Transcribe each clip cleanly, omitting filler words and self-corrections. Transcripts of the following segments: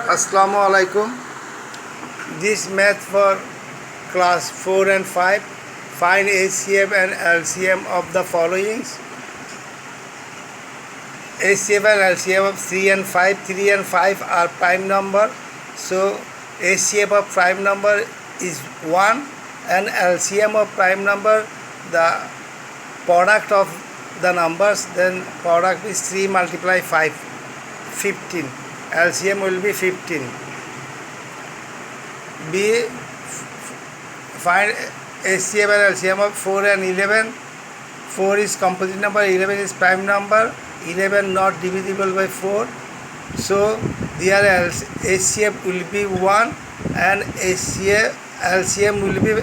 Assalamu alaikum. This math for class 4 and 5. Find HCF and LCM of the followings. HCF and LCM of 3 and 5. 3 and 5 are prime number. So HCF of prime number is 1 and LCM of prime number, the product of the numbers, then product is 3 multiply 5, 15. LCM will be 15. B. Find HCF and LCM of 4 and 11. 4 is composite number, 11 is prime number, 11 not divisible by 4. So their HCF will be 1 and LCM will be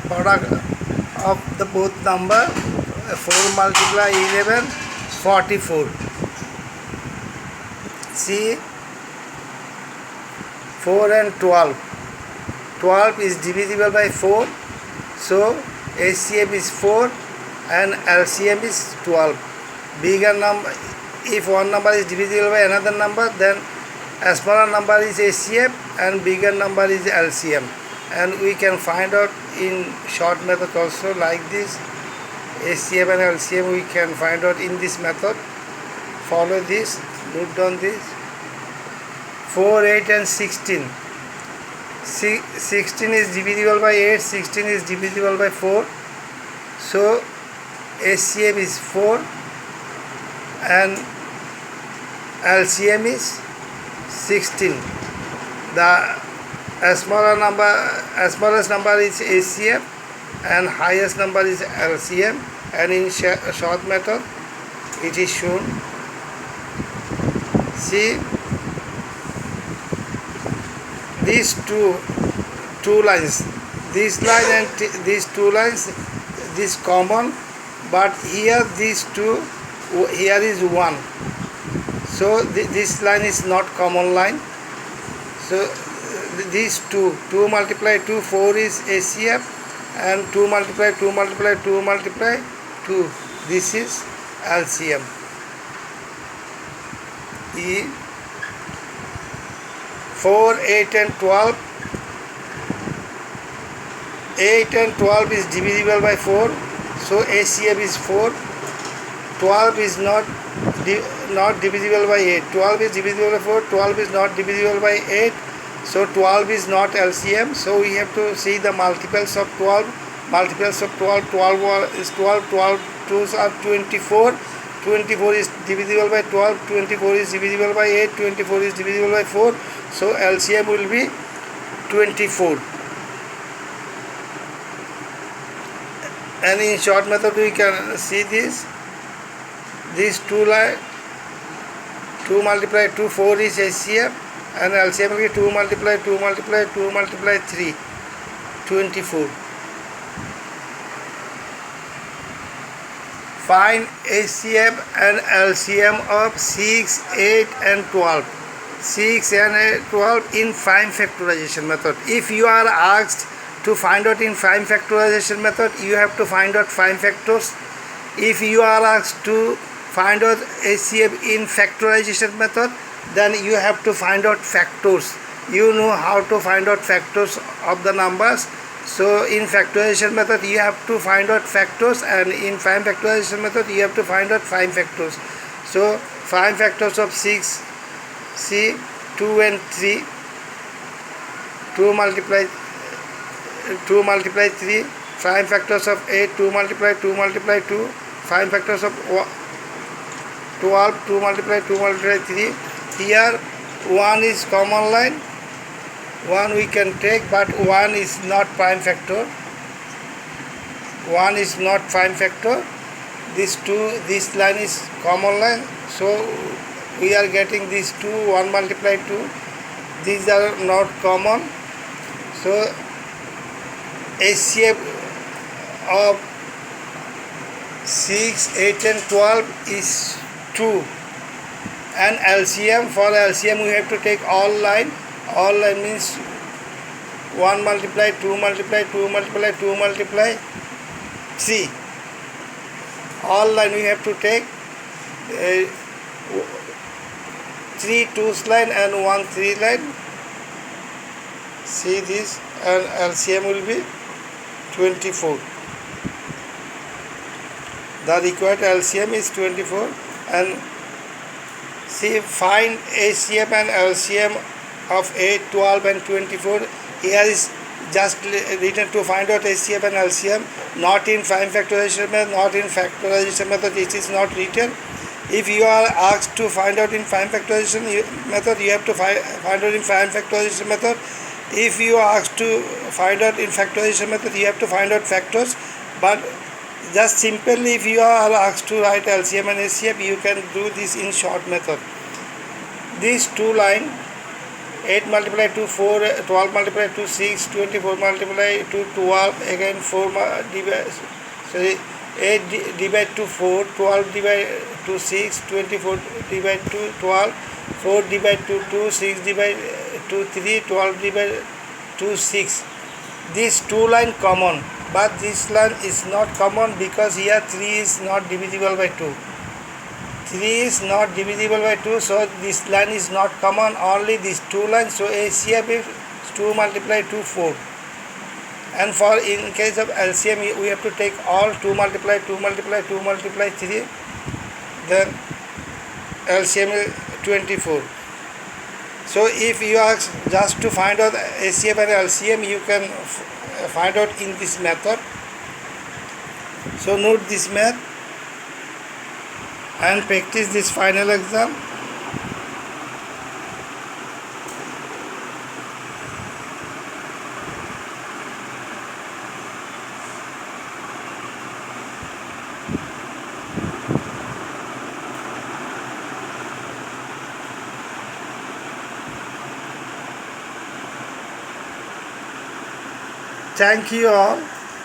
product of the both number. 4 multiply 11, 44. C. 4 and 12. 12 is divisible by 4. So HCF is 4 and LCM is 12. Bigger number, if one number is divisible by another number, then a smaller number is HCF and bigger number is LCM. And we can find out in short method also like this. HCF and LCM we can find out in this method. Follow this, note down this. 4, 8 and 16. 16 is divisible by 8, 16 is divisible by 4. So HCF is 4 and LCM is 16. The smallest number is HCF and highest number is LCM, and in short method it is shown. See, these two lines, this line and these two lines, this common, but here these two, here is 1. So this line is not common line. So these 2 multiply 2, 4 is HCF, and 2 multiply 2 multiply 2 multiply 2, this is LCM. E. 4, 8 and 12. 8 and 12 is divisible by 4. So HCF is 4. 12 is not divisible by 8. 12 is divisible by 4. 12 is not divisible by 8. So 12 is not LCM. So we have to see the multiples of 12. Multiples of 12. 12 is 12. 12 2s are 24. 24 is divisible by 12. 24 is divisible by 8. 24 is divisible by 4. So LCM will be 24. And in short method we can see this. These two line, 2 multiply 2, 4 is HCF, and LCM will be 2 multiply 2 multiply 2 multiply 3, 24. Find HCF and LCM of 6, 8 and 12. 6 and 12 in prime factorization method. If you are asked to find out in prime factorization method, you have to find out prime factors. If you are asked to find out HCF in factorization method, then you have to find out factors. You know how to find out factors of the numbers. So in factorization method you have to find out factors, and in prime factorization method you have to find out prime factors. So prime factors of 6, see 2 and 3, 2 multiply 3. Prime factors of 8, 2 multiply 2 multiply 2. Prime factors of 12, 2 multiply 2 multiply 3. Here 1 is common line. 1 we can take, but 1 is not prime factor. 1 is not prime factor. This line is common line. So we are getting these 2, 1 multiply 2. These are not common. So HCF of 6, 8 and 12 is 2. And LCM, for LCM we have to take all line. All line means 1 multiply 2 multiply 2 multiply 2 multiply 3. All line we have to take 3 2's line and 1 3 line. See this, and LCM will be 24. The required LCM is 24, and see, find HCF and LCM of 8, 12 and 24. Here is just written to find out HCF and LCM, not in prime factorization method, not in factorization method. It is not written. If you are asked to find out in prime factorization method, you have to find out in prime factorization method. If you are asked to find out in factorization method, you have to find out factors. But just simply, if you are asked to write LCM and HCF, you can do this in short method. These two line, 8 multiplied to 4, 12 multiplied to 6, 24 multiplied to 12, again 4 8 divided to 4, 12 divided to 6, 24 divided to 12, 4 divided to 2, 6 divided to 3, 12 divided to 6. These two line common, but this line is not common because here 3 is not divisible by 2. 3 is not divisible by 2, so this line is not common, only these two lines. So HCF is 2 multiplied to 4. And for in case of LCM, we have to take all 2 multiply 2 multiply 2 multiply 3, then LCM is 24. So if you ask just to find out HCF and LCM, you can find out in this method. So note this math and practice this final exam. Thank you all.